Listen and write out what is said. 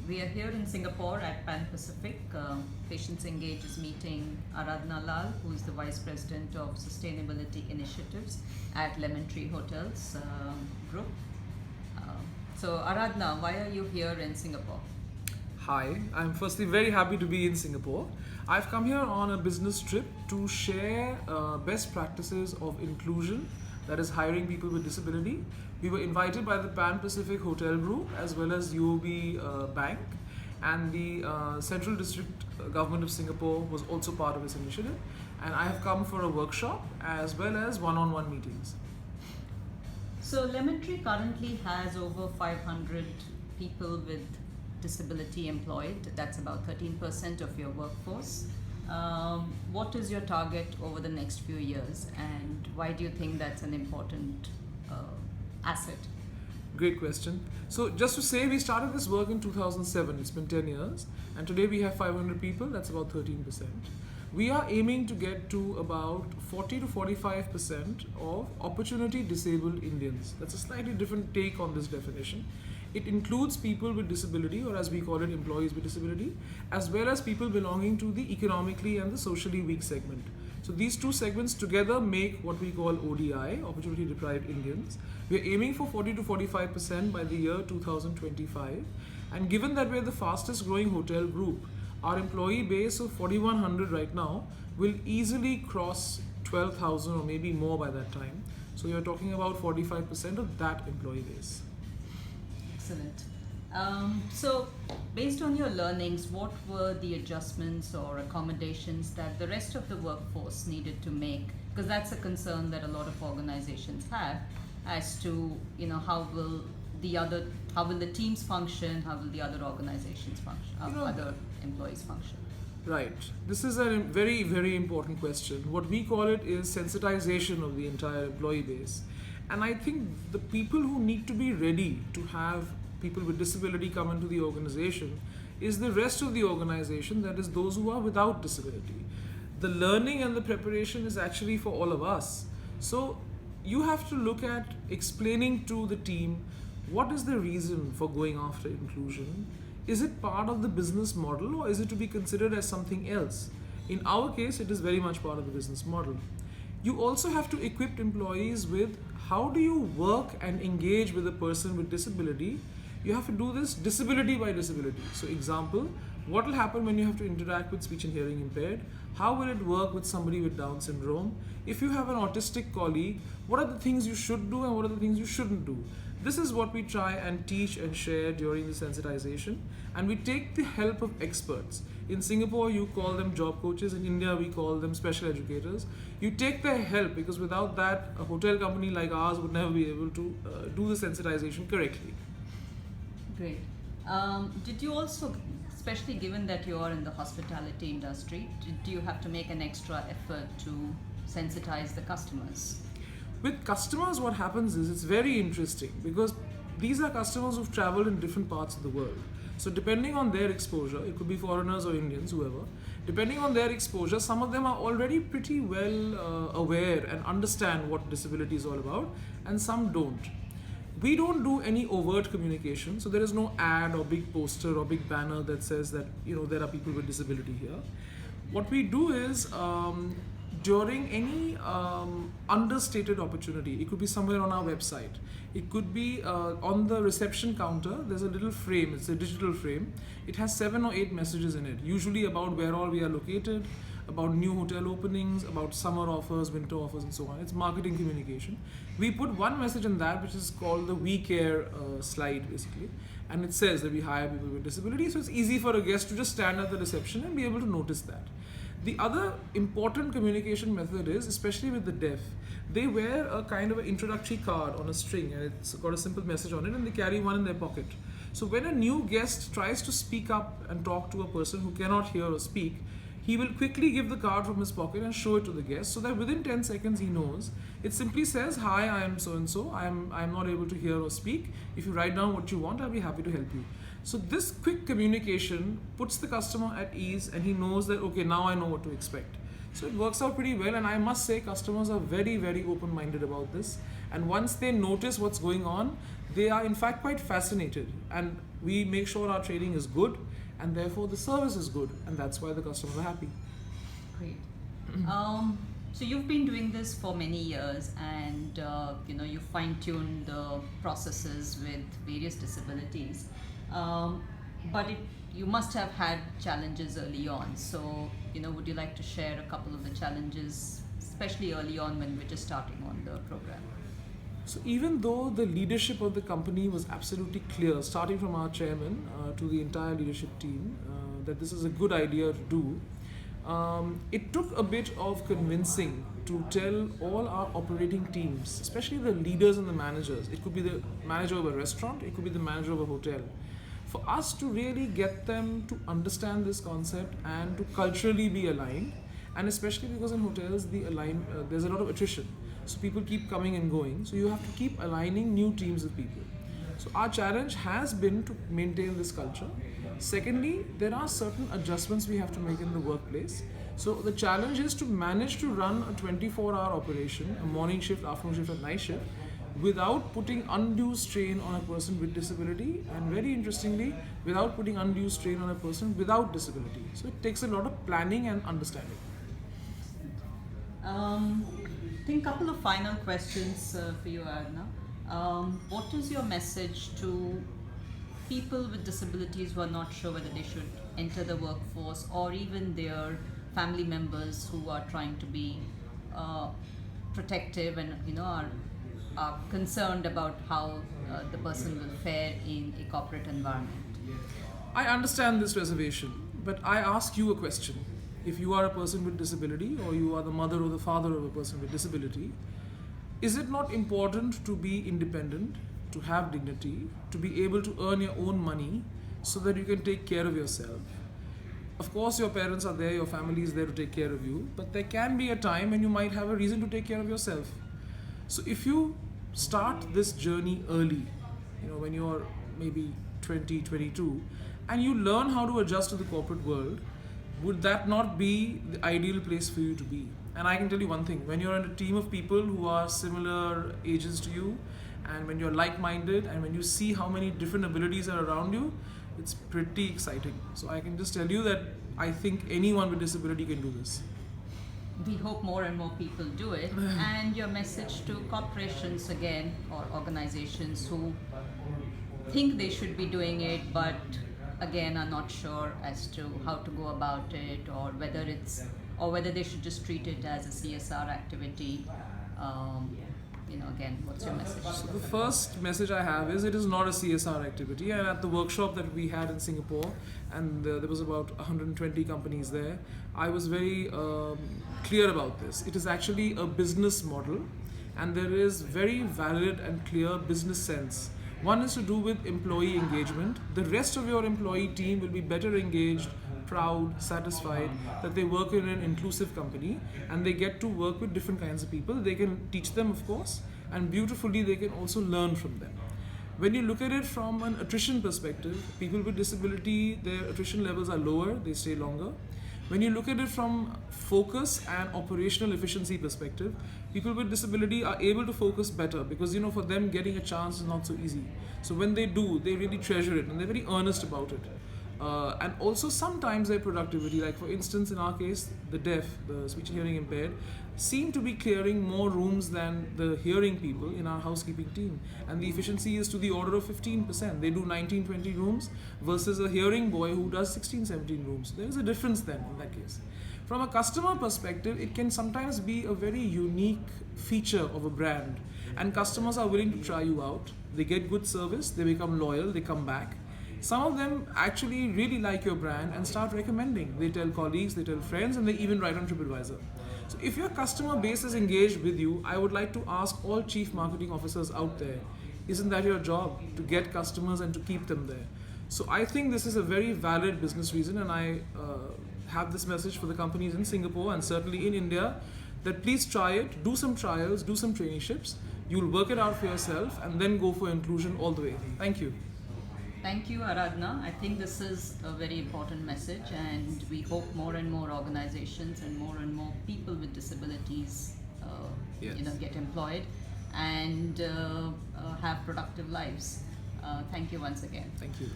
We are here in Singapore at Pan Pacific. PatientsEngage is meeting Aradhana, who is the Vice President of Sustainability Initiatives at Lemon Tree Hotels Group. So Aradhana, why are you here in Singapore? Hi, I'm firstly very happy to be in Singapore. I've come here on a business trip to share best practices of inclusion, that is hiring people with disability. We were invited by the Pan Pacific Hotel Group as well as UOB Bank, and the Central District Government of Singapore was also part of this initiative. And I have come for a workshop as well as one-on-one meetings. So Lemon Tree currently has over 500 people with disability employed. That's about 13% of your workforce. What is your target over the next few years, and why do you think that's an important asset? Great question. So just to say, we started this work in 2007. It's been 10 years, and today we have 500 people. That's about 13%. We are aiming to get to about 40 to 45% of opportunity disabled Indians. That's a slightly different take on this definition. It includes people with disability, or as we call it, employees with disability, as well as people belonging to the economically and the socially weak segment. So these two segments together make what we call ODI, opportunity deprived Indians. We're aiming for 40 to 45% by the year 2025. And given that we're the fastest growing hotel group, our employee base of 4,100 right now will easily cross 12,000 or maybe more by that time. So you're talking about 45% of that employee base. Excellent. So based on your learnings, what were the adjustments or accommodations that the rest of the workforce needed to make? Because that's a concern that a lot of organizations have as to, how will the teams function, how will the other organizations function, other employees function? Right. This is a very, very important question. What we call it is sensitization of the entire employee base. And I think the people who need to be ready to have people with disability come into the organization is the rest of the organization, that is those who are without disability. The learning and the preparation is actually for all of us. So you have to look at explaining to the team what is the reason for going after inclusion. Is it part of the business model, or is it to be considered as something else? In our case, it is very much part of the business model. You also have to equip employees with how do you work and engage with a person with disability. You have to do this disability by disability. So example, what will happen when you have to interact with speech and hearing impaired? How will it work with somebody with Down syndrome? If you have an autistic colleague, what are the things you should do and what are the things you shouldn't do? This is what we try and teach and share during the sensitization, and we take the help of experts. In Singapore, you call them job coaches. In India, we call them special educators. You take their help, because without that, a hotel company like ours would never be able to do the sensitization correctly. Great. Did you also, especially given that you are in the hospitality industry, did you have to make an extra effort to sensitize the customers? With customers, what happens is it's very interesting, because these are customers who've traveled in different parts of the world. So depending on their exposure, it could be foreigners or Indians, whoever, depending on their exposure, some of them are already pretty well aware and understand what disability is all about, and some don't. We don't do any overt communication, so there is no ad or big poster or big banner that says that there are people with disability here. What we do is during any understated opportunity, it could be somewhere on our website, it could be on the reception counter. There's a little frame, it's a digital frame. It has 7 or 8 messages in it, usually about where all we are located, about new hotel openings, about summer offers, winter offers, and so on. It's marketing communication. We put one message in that, which is called the We Care slide, basically. And it says that we hire people with disability, so it's easy for a guest to just stand at the reception and be able to notice that. The other important communication method is, especially with the deaf, they wear a kind of an introductory card on a string, and it's got a simple message on it, and they carry one in their pocket. So when a new guest tries to speak up and talk to a person who cannot hear or speak, he will quickly give the card from his pocket and show it to the guest, so that within 10 seconds he knows. It simply says, "Hi, I am so-and-so, I'm not able to hear or speak. If you write down what you want, I'll be happy to help you." So this quick communication puts the customer at ease, and he knows that, okay, now I know what to expect. So it works out pretty well, and I must say customers are very, very open-minded about this. And once they notice what's going on, they are in fact quite fascinated. And we make sure our training is good, and therefore the service is good, and that's why the customers are happy. Great. So you've been doing this for many years, and you fine-tuned the processes with various disabilities. But you must have had challenges early on. So would you like to share a couple of the challenges, especially early on when we're just starting on the program? So even though the leadership of the company was absolutely clear, starting from our chairman to the entire leadership team, that this is a good idea to do, it took a bit of convincing to tell all our operating teams, especially the leaders and the managers. It could be the manager of a restaurant, it could be the manager of a hotel. For us to really get them to understand this concept and to culturally be aligned, and especially because in hotels there's a lot of attrition. So people keep coming and going. So you have to keep aligning new teams of people. So our challenge has been to maintain this culture. Secondly, there are certain adjustments we have to make in the workplace. So the challenge is to manage to run a 24-hour operation, a morning shift, afternoon shift, and night shift, without putting undue strain on a person with disability, and very interestingly, without putting undue strain on a person without disability. So it takes a lot of planning and understanding. I think a couple of final questions for you, Aradhana. What is your message to people with disabilities who are not sure whether they should enter the workforce, or even their family members who are trying to be protective and are concerned about how the person will fare in a corporate environment? I understand this reservation, but I ask you a question. If you are a person with disability, or you are the mother or the father of a person with disability, is it not important to be independent, to have dignity, to be able to earn your own money so that you can take care of yourself? Of course, your parents are there, your family is there to take care of you, but there can be a time when you might have a reason to take care of yourself. So if you start this journey early, when you're maybe 20, 22, and you learn how to adjust to the corporate world, would that not be the ideal place for you to be? And I can tell you one thing, when you're in a team of people who are similar ages to you, and when you're like-minded, and when you see how many different abilities are around you, it's pretty exciting. So I can just tell you that I think anyone with disability can do this. We hope more and more people do it. And your message to corporations again, or organizations who think they should be doing it, but again are not sure as to how to go about it, or whether they should just treat it as a CSR activity. Again, what's your message? So the first message I have is, it is not a CSR activity. And at the workshop that we had in Singapore, and there was about 120 companies there, I was very clear about this. It is actually a business model, and there is very valid and clear business sense. One is to do with employee engagement. The rest of your employee team will be better engaged, proud, satisfied that they work in an inclusive company, and they get to work with different kinds of people. They can teach them, of course, and beautifully they can also learn from them. When you look at it from an attrition perspective, people with disability, their attrition levels are lower, they stay longer. When you look at it from focus and operational efficiency perspective, people with disability are able to focus better, because for them getting a chance is not so easy. So when they do, they really treasure it, and they're very earnest about it. And also sometimes their productivity, like for instance in our case, the deaf, the speech and hearing impaired, seem to be clearing more rooms than the hearing people in our housekeeping team, and the efficiency is to the order of 15%. They do 19-20 rooms versus a hearing boy who does 16-17 rooms. There is a difference then in that case. From a customer perspective, it can sometimes be a very unique feature of a brand, and customers are willing to try you out. They get good service, they become loyal, they come back. Some of them actually really like your brand and start recommending. They tell colleagues, they tell friends, and they even write on TripAdvisor. So if your customer base is engaged with you, I would like to ask all chief marketing officers out there, isn't that your job, to get customers and to keep them there? So I think this is a very valid business reason, and I have this message for the companies in Singapore and certainly in India, that please try it, do some trials, do some traineeships, you'll work it out for yourself, and then go for inclusion all the way. Thank you. Thank you, Aradhana. I think this is a very important message, and we hope more and more organizations and more people with disabilities Yes. get employed. and have productive lives. Thank you once again. Thank you.